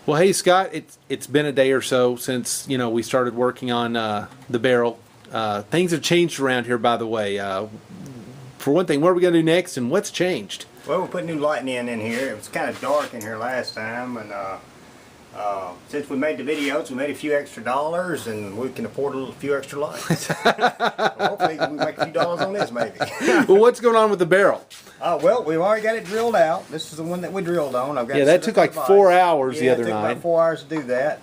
Well, hey Scott, it's been a day or so since we started working on the barrel. Things have changed around here, by the way. For one thing, what are we going to do next, and what's changed? Well, we put new lighting in here. It was kind of dark in here last time, and since we made the videos, we made a few extra dollars, and we can afford a few extra lights. So hopefully, we make a few dollars on this, maybe. Well, what's going on with the barrel? Well, we've already got it drilled out. This is the one that we drilled on. I've got Yeah, that took like 4 hours the other night. night. It took about 4 hours to do that.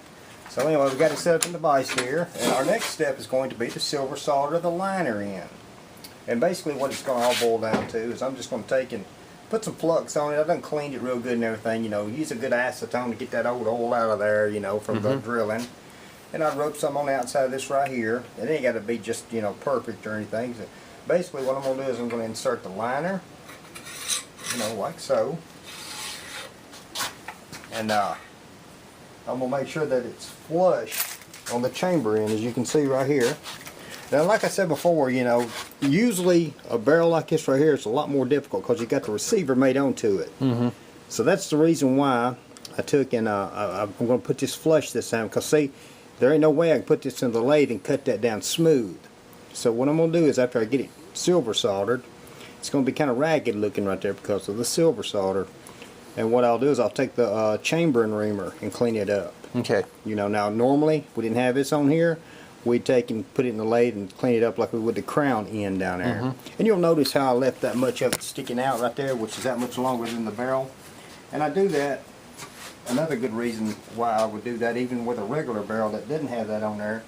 So anyway, we've got it set up in the vise here, and our next step is going to be to silver solder the liner in. And basically, what it's going to all boil down to is I'm just going to take and put some flux on it. I've done cleaned it real good and everything. Use a good acetone to get that old oil out of there. From the drilling. And I'd rub some on the outside of this right here. It ain't got to be just perfect or anything. So basically, what I'm going to do is I'm going to insert the liner. Like so. And I'm going to make sure that it's flush on the chamber end, as you can see right here. Now, like I said before, usually a barrel like this right here is a lot more difficult because you got the receiver made onto it. So that's the reason why I took and I'm going to put this flush this time, because see, there ain't no way I can put this in the lathe and cut that down smooth. So what I'm going to do is, after I get it silver soldered, it's going to be kind of ragged looking right there because of the silver solder. And what I'll do is I'll take the chamber and reamer and clean it up. Okay. Now normally, if we didn't have this on here, we'd take and put it in the lathe and clean it up like we would the crown end down there. And you'll notice how I left that much of it sticking out right there, which is that much longer than the barrel. And I do that, another good reason why I would do that even with a regular barrel that didn't have that on there,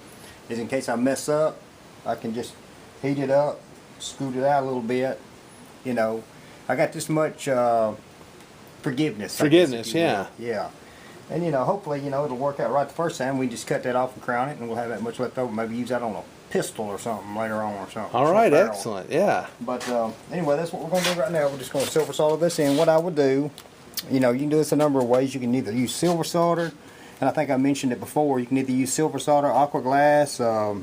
is in case I mess up, I can just heat it up, scoot it out a little bit. I got this much forgiveness. Forgiveness, yeah. Yeah. And hopefully, it'll work out right the first time. We just cut that off and crown it, and we'll have that much left over. Maybe use that on a pistol or something later on or something. All right, excellent, yeah. But anyway, that's what we're going to do right now. We're just going to silver solder this in. What I would do, you can do this a number of ways. You can either use silver solder, and I think I mentioned it before. You can either use silver solder, aqua glass. A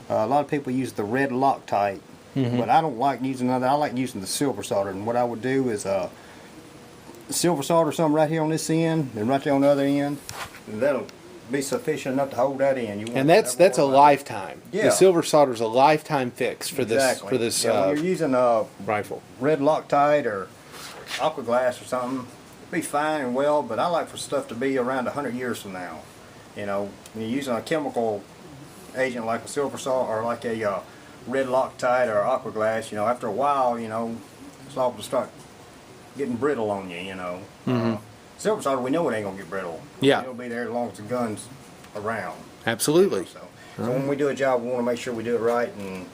lot of people use the red Loctite. But I don't like using that. I like using the silver solder. And what I would do is silver solder something right here on this end and right there on the other end. And that'll be sufficient enough to hold that in. And that's a lifetime. Yeah. The silver solder is a lifetime fix for exactly. this when you're using rifle. Red Loctite or aqua glass or something, it'll be fine and well. But I like for stuff to be around 100 years from now. When you're using a chemical agent like a silver solder or like a red Loctite or aqua glass, after a while, it's liable to start getting brittle on you, Silver solder, we know it ain't gonna get brittle. Yeah. It'll be there as long as the gun's around. Absolutely. So when we do a job, we want to make sure we do it right and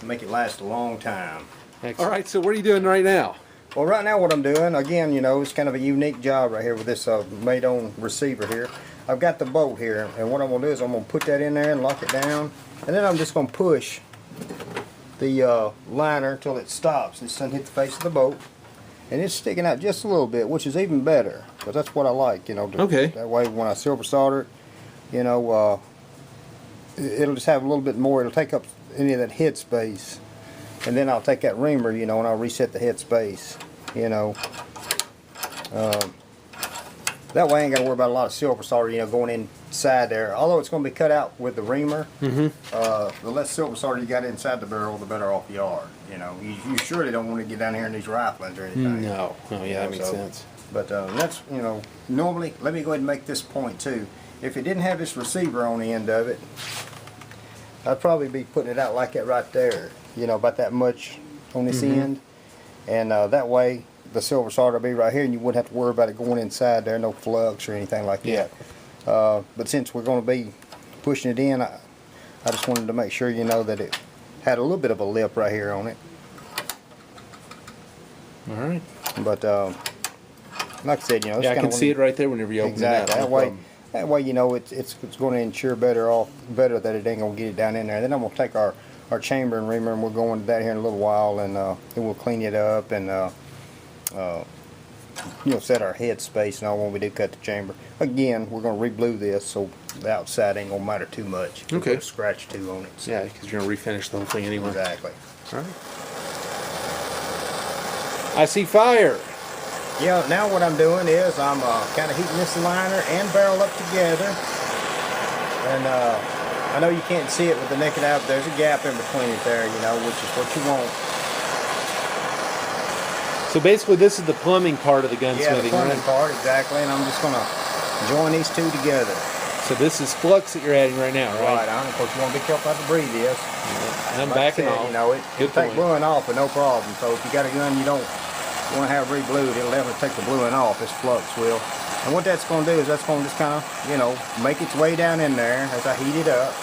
make it last a long time. Excellent. All right, so what are you doing right now? Well, right now what I'm doing, again, it's kind of a unique job right here with this made-on receiver here. I've got the bolt here, and what I'm gonna do is I'm gonna put that in there and lock it down, and then I'm just gonna push the liner until it stops. It's going to hit the face of the bolt, and it's sticking out just a little bit, which is even better, because that's what I like. Okay. That way, when I silver solder it, it'll just have a little bit more. It'll take up any of that head space, and then I'll take that reamer, and I'll reset the head space. That way I ain't got to worry about a lot of silver solder, going inside there. Although it's going to be cut out with the reamer, the less silver solder you got inside the barrel, the better off you are. You surely don't want to get down here in these riflings or anything. No, yeah, that makes sense. But that's, normally, let me go ahead and make this point too. If it didn't have this receiver on the end of it, I'd probably be putting it out like that right there, about that much on this end. And that way, the silver solder will be right here, and you wouldn't have to worry about it going inside there, no flux or anything like that. But since we're going to be pushing it in, I just wanted to make sure that it had a little bit of a lip right here on it. All right. But like I said, it's I can see it right there whenever you open it up. That way, it's going to ensure better that it ain't going to get it down in there. Then I'm going to take our chamber and reamer, and we'll go into that here in a little while, and then we'll clean it up and set our head space and all when we do cut the chamber. Again, we're going to re-blue this, so the outside ain't going to matter too much. Okay. We'll put a scratch too on it. So. Yeah, because you're going to refinish the whole thing anyway. Exactly. All right. I see fire. Yeah, now what I'm doing is I'm kind of heating this liner and barrel up together. And I know you can't see it with the naked eye, but there's a gap in between it there, you know, which is what you want. So basically this is the plumbing part of the gunsmithing, yeah, the plumbing right? part, exactly. And I'm just going to join these two together. So this is flux that you're adding right now, right? Right, of course you want to be careful not to breathe this. And I'm Like I backing said, off. You know, it'll take bluing off with no problem. So if you got a gun you don't want to have re-blued, it'll definitely take the bluing off. This flux will. And what that's going to do is that's going to just kind of, you know, make its way down in there as I heat it up.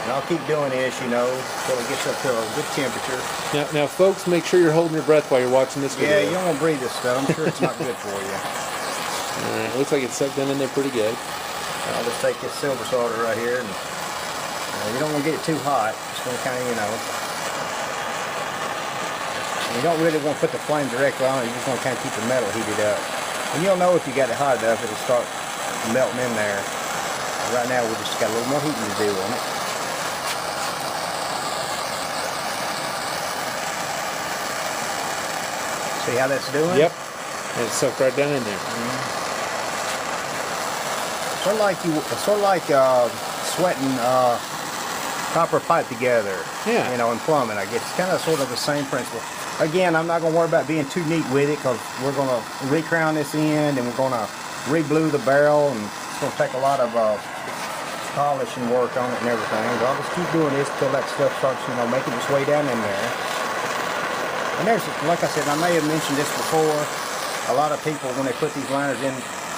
And I'll keep doing this, you know, until it gets up to a good temperature. Now, folks, make sure you're holding your breath while you're watching this video. Yeah, you don't want to breathe this stuff. I'm sure it's not good for you. All right, looks like it's sucked down in there pretty good. I'll just take this silver solder right here, and you don't want to get it too hot. Just want to kind of, you know, you don't really want to put the flame directly on it. You just want to kind of keep the metal heated up. And you'll know if you got it hot enough, it'll start melting in there. Right now, we just got a little more heating to do on it. See how that's doing? Yep. And it's sucked right down in there. Sort of like sweating copper pipe together. Yeah. You know, in plumbing, I guess it's kind of sort of the same principle. Again, I'm not going to worry about being too neat with it because we're going to re-crown this end and we're going to re-blue the barrel, and it's going to take a lot of polishing work on it and everything. But I'll just keep doing this until that stuff starts, you know, making its way down in there. And there's, like I said, I may have mentioned this before. A lot of people, when they put these liners in,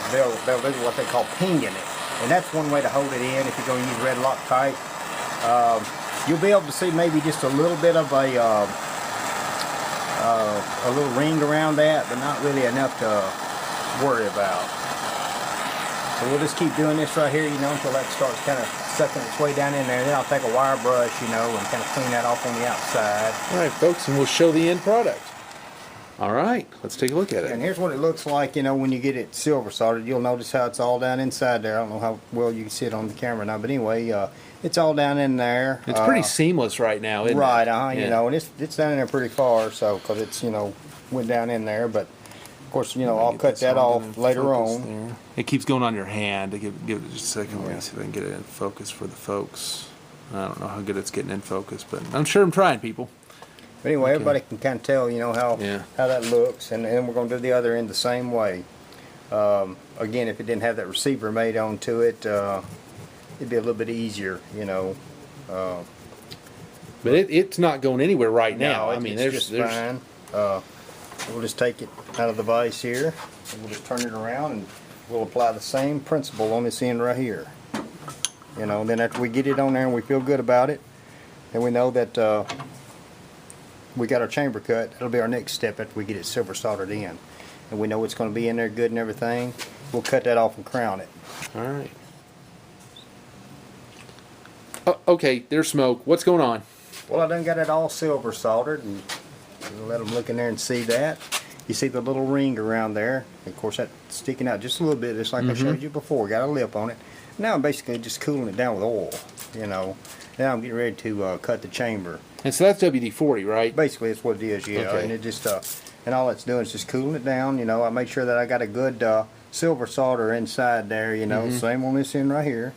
they'll do what they call pinging it, and that's one way to hold it in. If you're going to use red Loctite, you'll be able to see maybe just a little bit of a little ring around that, but not really enough to worry about. So we'll just keep doing this right here, you know, until that starts kind of sucking its way down in there. Then I'll take a wire brush, you know, and kind of clean that off on the outside. All right, folks, and we'll show the end product. All right, let's take a look at it. And here's what it looks like, you know, when you get it silver soldered. You'll notice how it's all down inside there. I don't know how well you can see it on the camera now, but anyway, it's all down in there. It's pretty seamless right now, isn't right, it? yeah. Yeah. You know, and it's down in there pretty far, so, because it's, you know, went down in there, but of course, you know, I'll cut that off later on. There. It keeps going on your hand. Give it just a second. Let me see if I can get it in focus for the folks. I don't know how good it's getting in focus, but I'm sure I'm trying, people. But anyway, everybody can kind of tell, you know, how that looks, and then we're going to do the other end the same way. Again, if it didn't have that receiver made onto it, it'd be a little bit easier, you know. But it's not going anywhere right now. No, I mean, it's just fine. We'll just take it out of the vise here, and we'll just turn it around, and we'll apply the same principle on this end right here. You know, then after we get it on there and we feel good about it, then we know that we got our chamber cut. That'll be our next step after we get it silver soldered in. And we know it's going to be in there good and everything. We'll cut that off and crown it. All right. Oh, okay, there's smoke. What's going on? Well, I done got it all silver soldered, and we'll let them look in there and see that. You see the little ring around there. Of course, that's sticking out just a little bit, just like I showed you before. Got a lip on it. Now I'm basically just cooling it down with oil, you know. Now I'm getting ready to cut the chamber. And so that's WD-40, right? Basically, that's what it is, yeah. Okay. And it just and all it's doing is just cooling it down. You know, I make sure that I got a good silver solder inside there. You know, same on this end right here.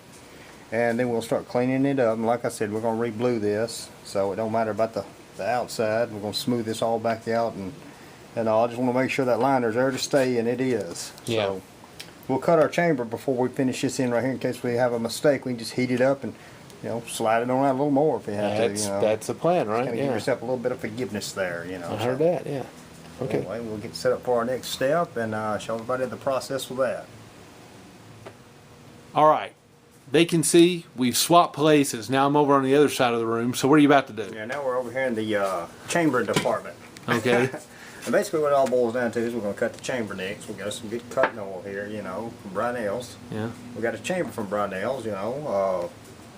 And then we'll start cleaning it up. And like I said, we're gonna re-blue this, so it don't matter about the outside. We're gonna smooth this all back out, and I just want to make sure that liner's there to stay, and it is. Yeah. So we'll cut our chamber before we finish this in right here, in case we have a mistake. We can just heat it up and, you know, slide it on out a little more if you have to. You know, that's the plan, right? kind of give yourself a little bit of forgiveness there. You know. I heard that. Yeah. Okay. Anyway, we'll get set up for our next step and show everybody the process with that. All right. They can see we've swapped places. Now I'm over on the other side of the room. So what are you about to do? Yeah, now we're over here in the chamber department. Okay. And basically what it all boils down to is we're going to cut the chamber next. We've got some good cutting oil here, you know, from Brunel's. Yeah. We got a chamber from Brunel's, you know.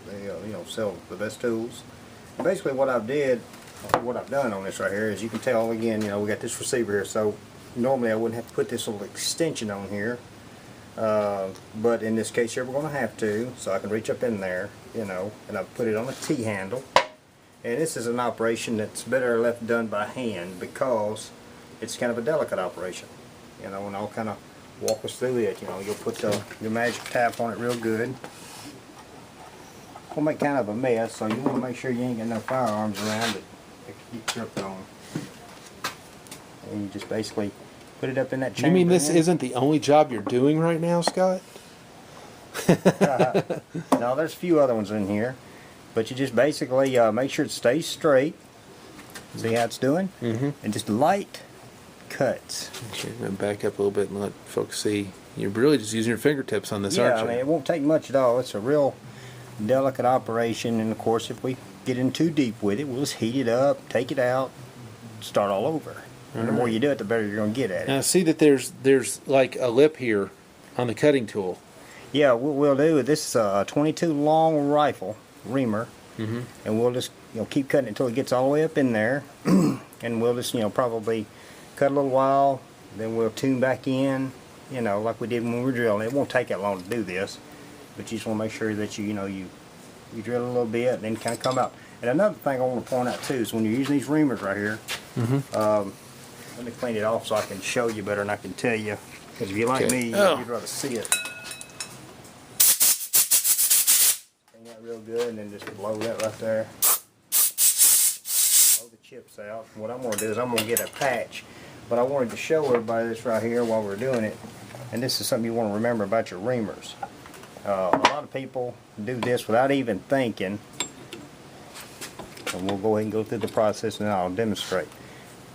They you know, sell the best tools. And basically what I've done on this right here is, you can tell again, you know, we got this receiver here. So normally I wouldn't have to put this little extension on here. But in this case here we're going to have to, so I can reach up in there, you know, and I put it on a T-handle. And this is an operation that's better left done by hand because it's kind of a delicate operation. You know, and I'll kind of walk us through it. You know, you'll put your magic tap on it real good. We'll make kind of a mess, so you want to make sure you ain't got no firearms around that get tripped on. And you just basically put it up in that chamber. You mean this isn't the only job you're doing right now, Scott? No, there's a few other ones in here. But you just basically make sure it stays straight. See how it's doing? Mm-hmm. And just light cuts. Okay, I'm going to back up a little bit and let folks see. You're really just using your fingertips on this, Yeah, aren't you? I mean, it won't take much at all. It's a real delicate operation. And, of course, if we get in too deep with it, we'll just heat it up, take it out, start all over. And the more you do it, the better you're going to get at it. Now, see that there's like a lip here on the cutting tool. Yeah, what we'll do, this is a 22 long rifle, reamer. Mm-hmm. And we'll just keep cutting it until it gets all the way up in there. And we'll just probably cut a little while, then we'll tune back in, like we did when we were drilling. It won't take that long to do this, but you just want to make sure that you drill a little bit and then kind of come out. And another thing I want to point out too is when you're using these reamers right here, let me clean it off so I can show you better and I can tell you, because if you like me, you'd rather see it. Clean that real good and then just blow that right there. Blow the chips out. And what I'm going to do is I'm going to get a patch. But I wanted to show everybody this right here while we're doing it. And this is something you want to remember about your reamers. A lot of people do this without even thinking. And we'll go ahead and go through the process and I'll demonstrate.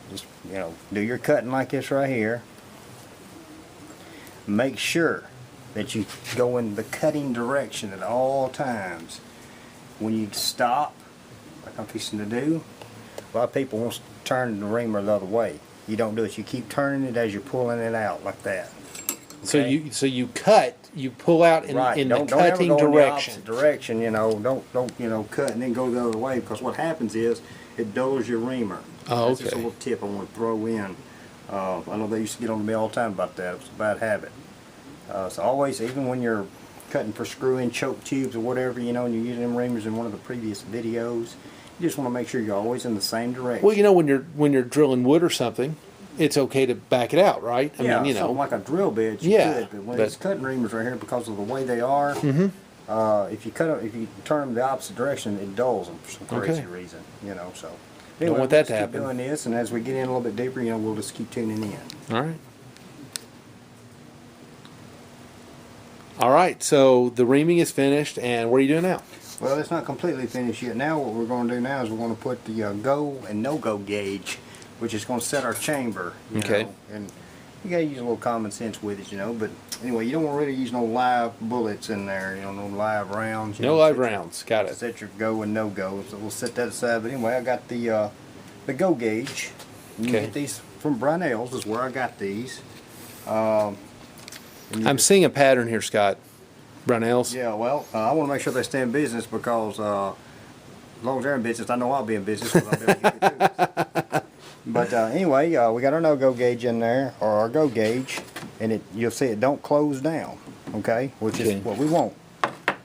Just, do your cutting like this right here. Make sure that you go in the cutting direction at all times. When you stop, like I'm fixing to do, a lot of people want to turn the reamer the other way. You don't do it. You keep turning it as you're pulling it out like that. Okay? So you cut, you pull out in, right. in don't, the don't cutting ever go direction. In the opposite direction. Don't cut and then go the other way, because what happens is it dulls your reamer. Oh, That's okay. just a little tip I want to throw in. I know they used to get on me all the time about that. It's a bad habit. So always, even when you're cutting for screw-in choke tubes or whatever, and you're using them reamers in one of the previous videos, you just want to make sure you're always in the same direction. Well, when you're drilling wood or something, it's okay to back it out, right? I mean, something like a drill bit, you could, but when it's cutting reamers right here, because of the way they are, if you turn them the opposite direction, it dulls them for some crazy reason, So anyway, don't want that to keep happen. doing this, and as we get in a little bit deeper, we'll just keep tuning in. All right. All right. So the reaming is finished, and what are you doing now? Well, it's not completely finished yet. Now what we're going to do now is we're going to put the go and no-go gauge, which is going to set our chamber. Okay. And you got to use a little common sense with it, But anyway, you don't want to really use no live bullets in there, no live rounds. No live rounds. Got it. Set your go and no-go. So we'll set that aside. But anyway, I got the go gauge. You can get these from Brownells is where I got these. I'm seeing a pattern here, Scott. Brownells. Yeah, well, I want to make sure they stay in business, because as long as they're in business, I know I'll be in business, because I'll be able to get it too. But anyway, we got our no-go gauge in there, or our go gauge, and you'll see it don't close down, okay? Which is what we want.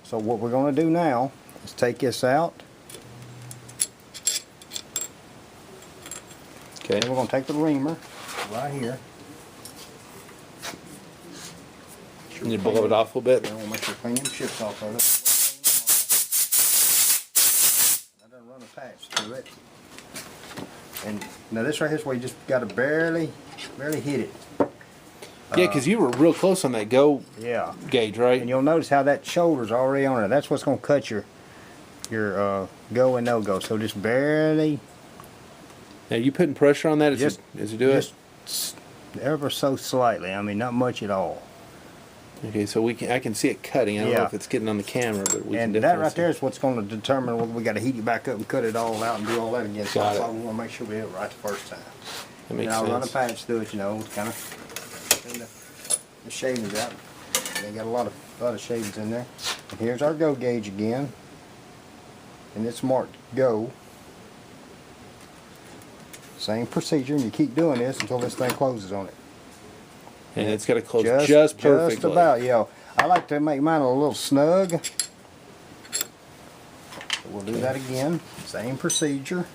So what we're going to do now is take this out. Okay. And we're going to take the reamer right here. You need to blow it off a little bit. We'll make sure clean them chips off of it. That doesn't run a patch to it. And now this right here is where you just got to barely hit it. Yeah, because you were real close on that go gauge, right? And you'll notice how that shoulder's already on it. That's what's going to cut your go and no go. So just barely. Now you putting pressure on that as you do it? Just ever so slightly. I mean, not much at all. Okay, so I can see it cutting. I don't know if it's getting on the camera, but we can definitely that right there is what's going to determine whether we got to heat it back up and cut it all out and do all that again. So that's why we want to make sure we hit it right the first time. That makes sense. I'll run a patch through it, kind of clean the shavings out. They got a lot of shavings in there. And here's our go gauge again, and it's marked go. Same procedure, and you keep doing this until this thing closes on it. And it's got to close just perfectly. Just about, I like to make mine a little snug. we'll do that again. Same procedure.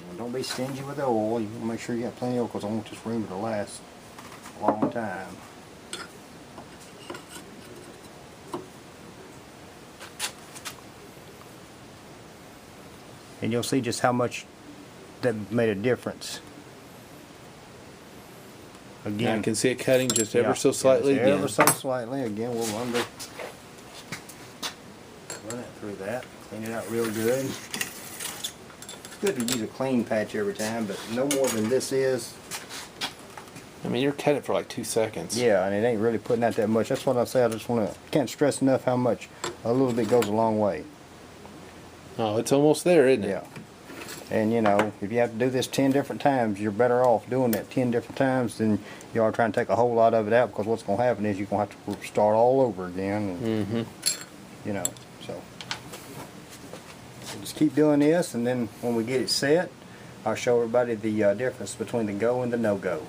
And don't be stingy with the oil. You want to make sure you got plenty of oil because I want this room to last a long time. And you'll see just how much that made a difference. Again, I can see it cutting just ever so slightly again. Ever so slightly. Again, we'll run it through that. Clean it out real good. It's good to use a clean patch every time, but no more than this is. I mean, you're cutting it for like 2 seconds. Yeah, and it ain't really putting out that much. That's what I say. I just want to, can't stress enough how much a little bit goes a long way. Oh, it's almost there, isn't it? Yeah. And you know, if you have to do this 10 different times, you're better off doing that 10 different times than you are trying to take a whole lot of it out, because what's going to happen is you're going to have to start all over again. And, you know, so just keep doing this, and then when we get it set, I'll show everybody the difference between the go and the no-go.